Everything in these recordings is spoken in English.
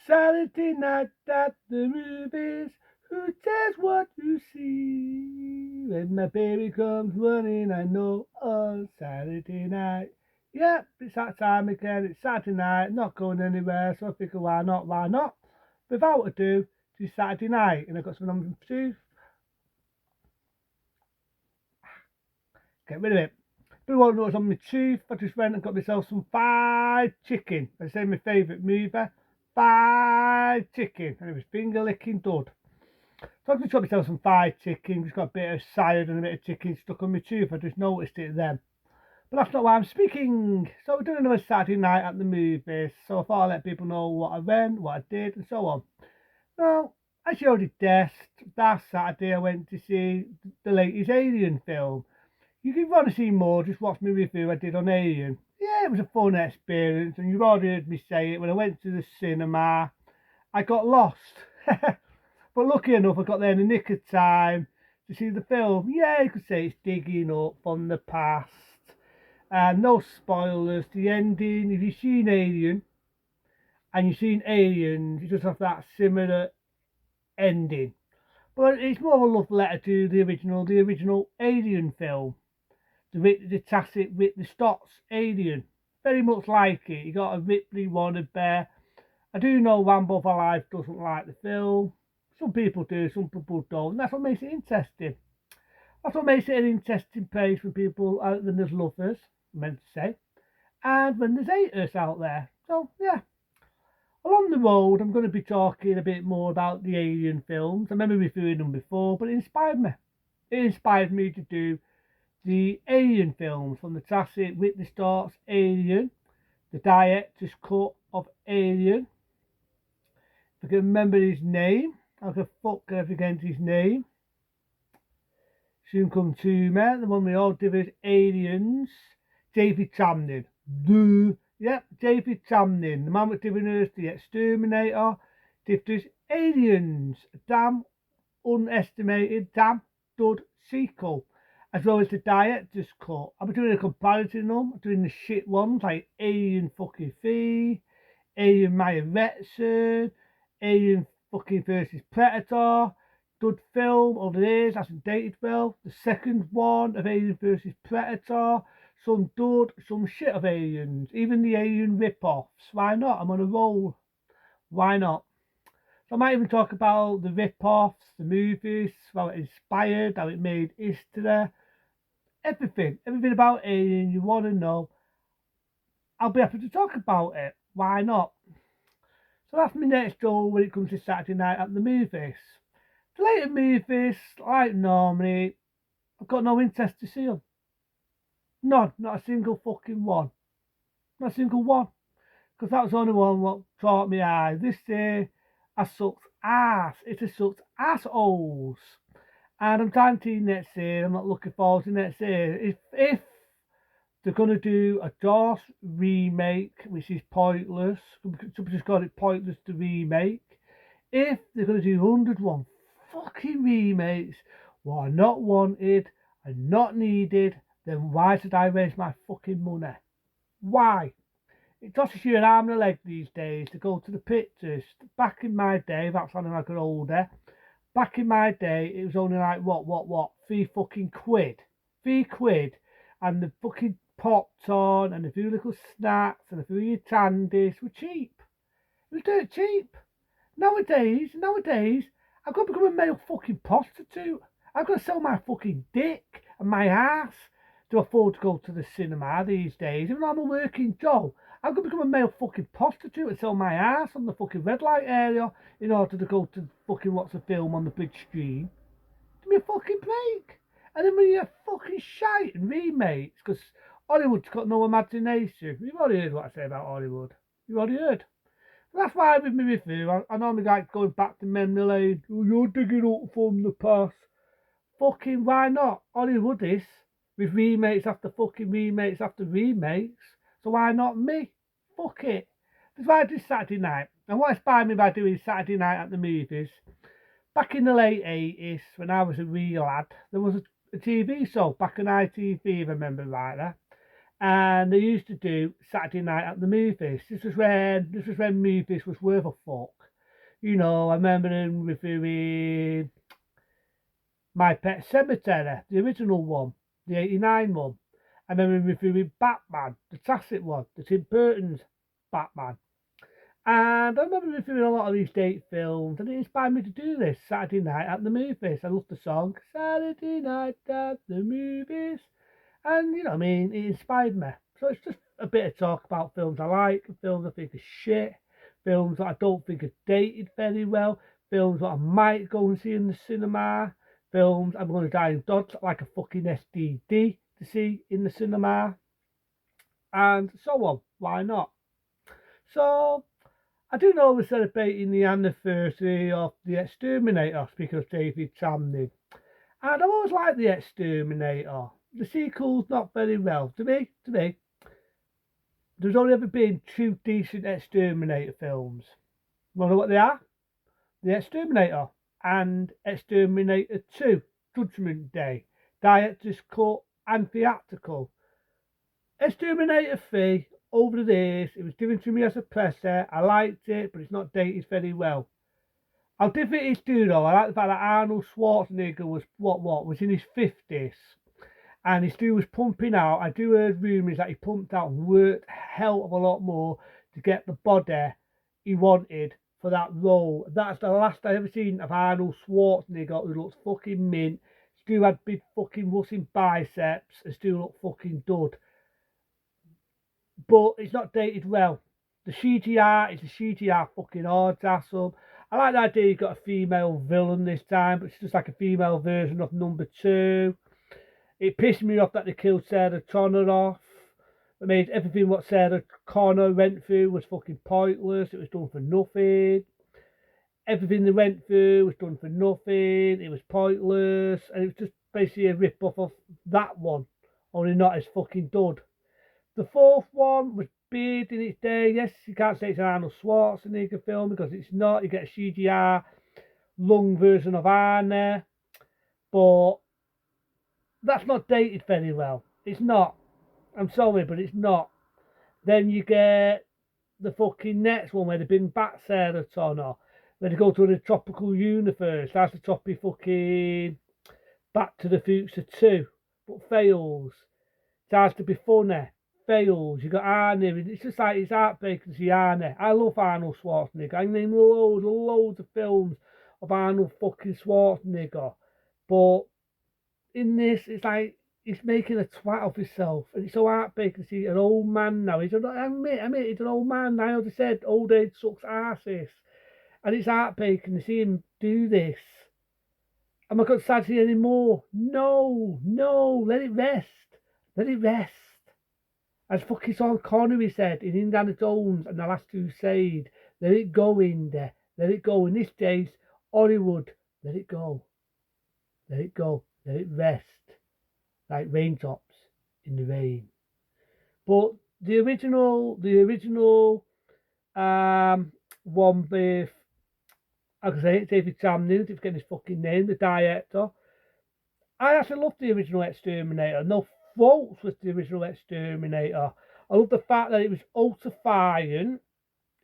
Saturday night at the movies. Who cares what you see? When my baby comes running, I know on Saturday night. Yep, it's that time again. It's Saturday night, not going anywhere, so I figure why not, why not? Without ado, it's Saturday night, and I've got some number two. Get rid of it. People won't know what's on my tooth. I just went and got myself some fried chicken. I say my favourite movie. Fried chicken. And it was finger licking dud. So I just got myself some fried chicken. Just got a bit of salad and a bit of chicken stuck on my tooth. I just noticed it then. But that's not why I'm speaking. So we're doing another Saturday night at the movies. So I thought I'd let people know what I went, what I did, and so on. Well, as you already guessed, last Saturday I went to see the latest Alien film. If you want to see more, just watch my review I did on Alien. Yeah, it was a fun experience, and you've already heard me say it. When I went to the cinema, I got lost. But lucky enough, I got there in the nick of time to see the film. Yeah, you could say it's digging up from the past. No spoilers. The ending, if you've seen Alien and you've seen Aliens, you just have that similar ending. But it's more of a love letter to the original Alien film. The classic Ridley Scott's Alien. Very much like it. You got a Ripley wanted bear. I do know Rambo for Life doesn't like the film. Some people do, some people don't. And that's what makes it interesting. That's what makes it an interesting place for people out there there's lovers, I meant to say, and when there's haters out there. So yeah. Along the road, I'm going to be talking a bit more about the Alien films. I remember reviewing them before, but it inspired me. It inspired me to do the Alien films from the classic Ridley Scott's Alien, the director's cut of Alien. If I can remember his name, I can forget his name. Soon come to me, the one we all did is Aliens, David Chamlin. Yep, David Chamlin, the man with giving us the Exterminator, did us Aliens, a damn unestimated, damn dud sequel, as well as the director's cut. I'm doing a comparison of them. I'm doing the shit ones like Alien fucking 3, Alien Maya Retson, Alien fucking versus Predator, dud film over the years, hasn't dated well. The second one of Alien versus Predator, some dud, some shit of aliens, even the Alien rip-offs. Why not? I'm on a roll. Why not? So I might even talk about the rip-offs, the movies, how it inspired, how it made history, everything about Alien you want to know. I'll be happy to talk about it. Why not? So that's my next goal when it comes to Saturday night at the movies. The later movies, like normally, I've got no interest to see them. None, not a single fucking one. Not a single one. Because that was the only one what caught me eye. This day, I sucked ass. It's a sucked assholes. And I'm trying to next year. I'm not looking forward to next year. If they're going to do a DOS remake, which is pointless, somebody just got it pointless to remake. If they're going to do 101 fucking remakes, what are not wanted and not needed, then why should I waste my fucking money? Why? It costs you an arm and a leg these days to go to the pictures. Back in my day, that's when I got older. Back in my day, it was only like what? 3 fucking quid. 3 quid, and the fucking popcorn and a few little snacks and a few your candies were cheap. It was dirt cheap. Nowadays, I've got to become a male fucking prostitute. I've got to sell my fucking dick and my ass to afford to go to the cinema these days. Even though I'm a working Joe, I've got to become a male fucking prostitute and sell my ass on the fucking red light area in order to go to fucking watch a film on the big screen. Give me a fucking break. And then when you have fucking shite and remakes, because Hollywood's got no imagination. You've already heard what I say about Hollywood. You've already heard. That's why with my review, I normally like going back to memory lane. Oh, you're digging up from the past. Fucking why not? Hollywood is with remakes after fucking remakes after remakes. So why not me? Fuck it. That's why I do Saturday night. And what inspired me by doing Saturday night at the movies, back in the late 80s, when I was a wee lad, there was a TV show back on ITV, if I remember rightly. And they used to do Saturday night at the movies. This was when movies was worth a fuck. I remember them reviewing My Pet Cemetery, the original one, the '89 one. I remember reviewing Batman, the classic one, the Tim Burton's Batman. And I remember reviewing a lot of these date films, and it inspired me to do this Saturday night at the movies. I love the song Saturday night at the movies. And you know what I mean, it inspired me. So it's just a bit of talk about films I like, films I think are shit, films that I don't think are dated very well, films that I might go and see in the cinema, films I'm going to die in dodge like a fucking SDD to see in the cinema, and so on. Why not? So I do know we're celebrating the anniversary of The Exterminator, speaking of David Chamney. And I've always liked The Exterminator. The sequel's not very well. To me, there's only ever been two decent Exterminator films. You know what they are? The Exterminator and Exterminator 2, Judgment Day, director's cut and theatrical. Exterminator 3, over the years, it was given to me as a presser. I liked it, but it's not dated very well. I'll give it his due though. I like the fact that Arnold Schwarzenegger was in his 50s, and his dude was pumping out. I do heard rumours that he pumped out and worked a hell of a lot more to get the body he wanted for that role. That's the last I ever seen of Arnold Schwarzenegger, who looks fucking mint. Stu had big fucking rushing biceps, and Stu looked fucking dud. But it's not dated well. The CGI is a CGI fucking hard asshole. I like the idea you got a female villain this time, but it's just like a female version of number two. It pissed me off that they killed Sarah Connor off. I mean, everything what Sarah Connor went through was fucking pointless. It was done for nothing. Everything they went through was done for nothing. It was pointless. And it was just basically a rip off of that one. Only not as fucking dud. The fourth one was big in its day. Yes, you can't say it's an Arnold Schwarzenegger film because it's not. You get a CGI lung version of Arnie. But that's not dated very well. It's not. I'm sorry, but it's not. Then you get the fucking next one where they bring back Sarah Connor, where they go to the tropical universe. That's the toppy fucking Back to the Future 2, but fails. Tries to be funny, fails. You got Arnie. It's just like it's heartbreaking to see Arnie. I love Arnold Schwarzenegger. I name loads of films of Arnold fucking Schwarzenegger, but in this, it's like he's making a twat of himself, and it's so heartbreaking to see an old man now. I admit, he's an old man now. As I said, old age sucks arses, and it's heartbreaking to see him do this. Am I got sad to see anymore? No, no, let it rest. Let it rest. As fucking Sean Connery said in Indiana Jones and the Last Crusade, let it go, Indy. Let it go. In this days, Hollywood, let it go. Let it go. Let it rest. Like raindrops in the rain. But the original one with, like I say, David Chamney, if forgetting his fucking name, the director. I actually love the original Exterminator. No faults with the original Exterminator. I love the fact that it was ultra firing.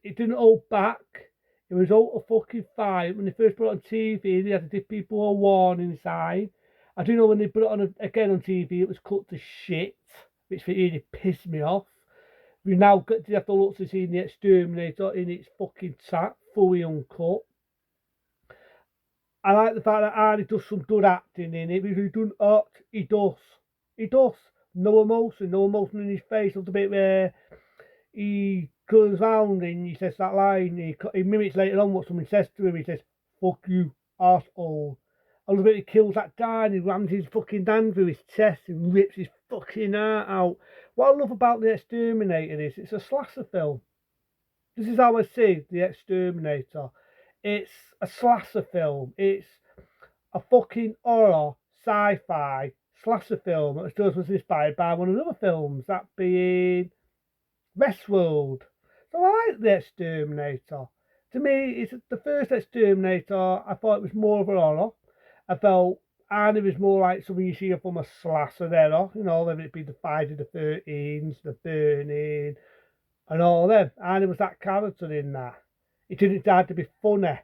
It didn't hold back. It was ultra fucking fire. When they first put it on TV, they had to give people a warning sign. I do know when they put it on again on TV, it was cut to shit, which really pissed me off. We now got to have to look to see the Exterminator in its fucking sat, fully uncut. I like the fact that Arnie does some good acting in it, because he doesn't act, he does. He does. No emotion in his face. Of the bit where he turns round and he says that line, he mimics later on what someone says to him, he says, fuck you, arsehole. A little bit he kills that guy and he rams his fucking hand through his chest and rips his fucking heart out. What I love about The Exterminator is it's a slasher film. This is how I see The Exterminator. It's a slasher film. It's a fucking horror, sci-fi slasher film that was inspired by one of the other films, that being Westworld. So I like The Exterminator. To me, it's the first Exterminator. I thought it was more of a horror. I felt and it was more like something you see from a slasher era, you know, whether it be the Friday the 13th, the Burning, and all them. And there was that character in that. It didn't have to be funny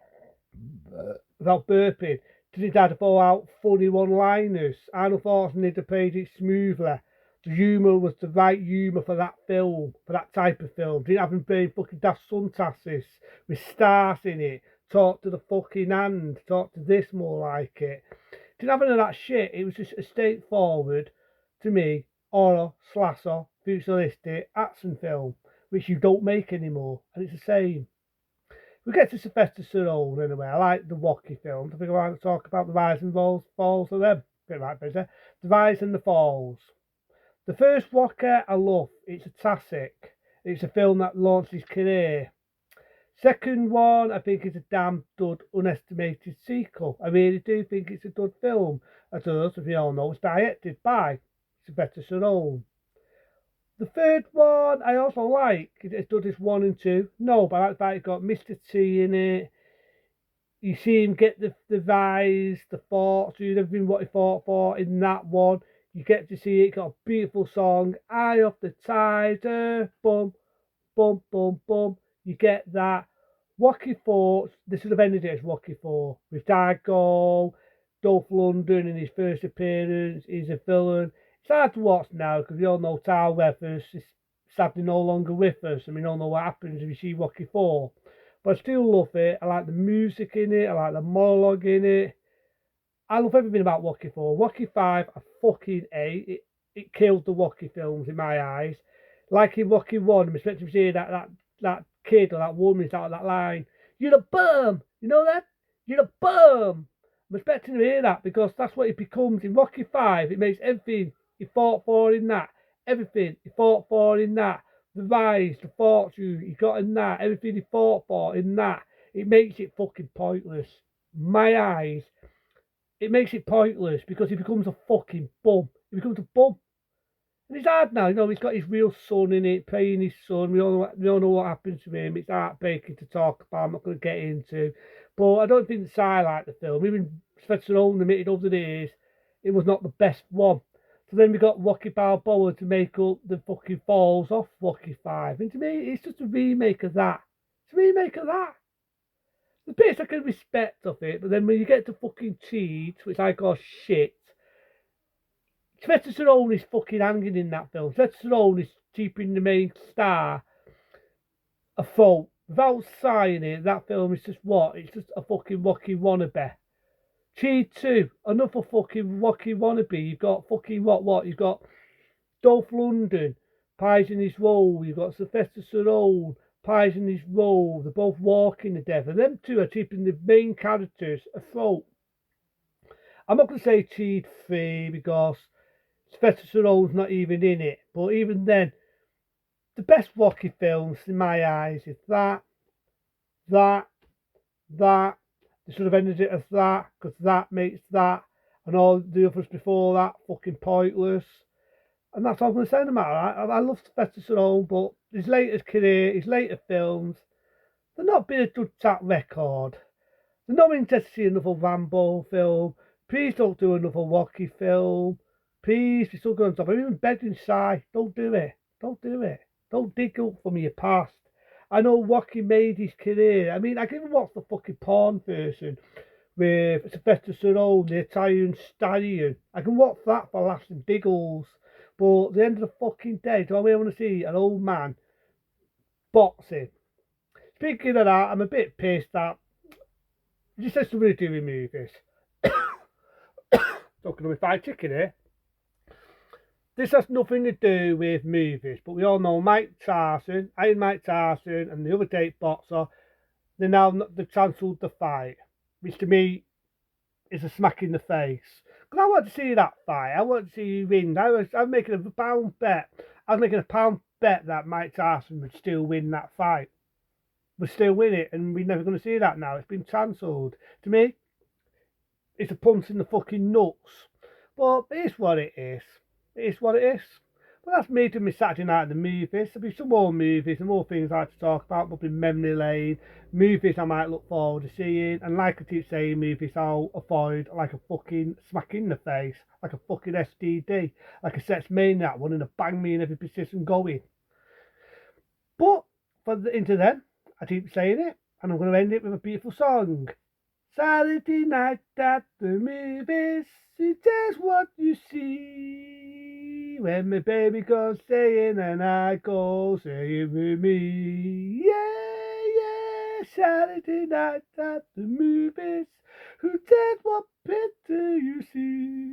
without burping. It didn't have to fall out funny one-liners. And unfortunately, they played it smoothly. The humour was the right humour for that film, for that type of film. Didn't have them playing fucking Daft Suntassis with stars in it. Talk to the fucking hand. Talk to this more like it. Didn't have any of that shit. It was just a straightforward, to me, horror, slasher, futuristic action film, which you don't make anymore. And it's the same. We get to Sylvester Stallone anyway. I like the Wacky films. I think I want to talk about the rise and falls of them. Bit right busy. The rise and the falls. The first Wacky I love. It's a classic. It's a film that launched his career. Second one, I think is a damn good, unestimated sequel. I really do think it's a good film. As we all know, it's directed by Sylvester Stallone. The third one I also like. It's done this 1 and 2. No, but I like that it's got Mr. T in it. You see him get the rise, the fortune, everything what he fought for in that one. You get to see it. Got a beautiful song, Eye of the Tiger, boom, boom, boom, boom. You get that. Rocky 4, they should have ended it as Rocky 4. With Diego, Dolph Lundgren in his first appearance, he's a villain. It's hard to watch now because we all know Tal Weathers is sadly no longer with us and we don't know what happens if you see Rocky 4. But I still love it. I like the music in it, I like the monologue in it. I love everything about Rocky 4. Rocky 5, I fucking hate. It killed the Rocky films in my eyes. Like in Rocky 1, I'm expecting to see that kid or that woman start that line. You're a bum! You know that? You're a bum! I'm expecting to hear that because that's what it becomes in Rocky 5. It makes everything he fought for in that. Everything he fought for in that. The rise, the fortune he got in that. Everything he fought for in that. It makes it fucking pointless. My eyes. It makes it pointless because he becomes a fucking bum. He becomes a bum. And it's hard now, you know, he's got his real son in it, playing his son. We all know what happens to him. It's heartbreaking to talk about, I'm not going to get into. But I don't think the I like the film. Even Spencer Owen admitted over the years, it was not the best one. So then we got Rocky Balboa to make up the fucking falls off Rocky 5. And to me, it's just a remake of that. It's a remake of that. The bits I can respect of it, but then when you get to fucking Cheat, which I call shit, Sylvester Stallone is fucking hanging in that film. Sylvester Stallone is keeping the main star afloat. Without saying it, that film is just what? It's just a fucking Rocky wannabe. Cheat 2, another fucking Rocky wannabe. You've got fucking what? You've got Dolph Lundgren, pies in his role. You've got Sylvester Stallone, pies in his role. They're both walking the devil. Them two are keeping the main characters afloat. I'm not going to say Cheat 3 because Sylvester Stallone's not even in it. But even then, the best Rocky films in my eyes is that. They should have ended it as that because that makes that, and all the others before that fucking pointless. And that's all I'm going to say about it. I love Sylvester Stallone, but his latest career, his later films, they're not been a good track record. They're not interested to see another Rambo film. Please don't do another Rocky film. Please, we're still going to stop. I'm even begging Shy, don't do it. Don't do it. Don't dig up for me your past. I know Rocky made his career. I mean, I can even watch the fucking porn version with Sylvester Stallone, the Italian Stallion. I can watch that for laughs and giggles. But at the end of the fucking day, do I really want to see an old man boxing? Speaking of that, I'm a bit pissed that this has something to do with movies. Talking about fried chicken here. This has nothing to do with movies, but we all know Mike Tyson, Iron Mike Tyson, and the other date boxer. They've cancelled the fight, which to me is a smack in the face. Because I want to see that fight. I want to see you win. I was making a pound bet. I was making a pound bet that Mike Tyson would still win that fight. Would still win it, and we're never going to see that now. It's been cancelled. To me, it's a punch in the fucking nuts. But it's what it is. It is what it is. Well, that's me to my Saturday night at the movies. There'll be some more movies, some more things I like to talk about. There'll be memory lane, movies I might look forward to seeing, and like I keep saying, movies I'll avoid like a fucking smack in the face, like a fucking STD, like a sex maniac wanting to bang me in every position going. But into then, I keep saying it, and I'm going to end it with a beautiful song. Saturday night at the movies, it's just what you see. When my baby goes saying and I go saying with me. Yeah, yeah, Saturday night at the movies. Who said what picture you see?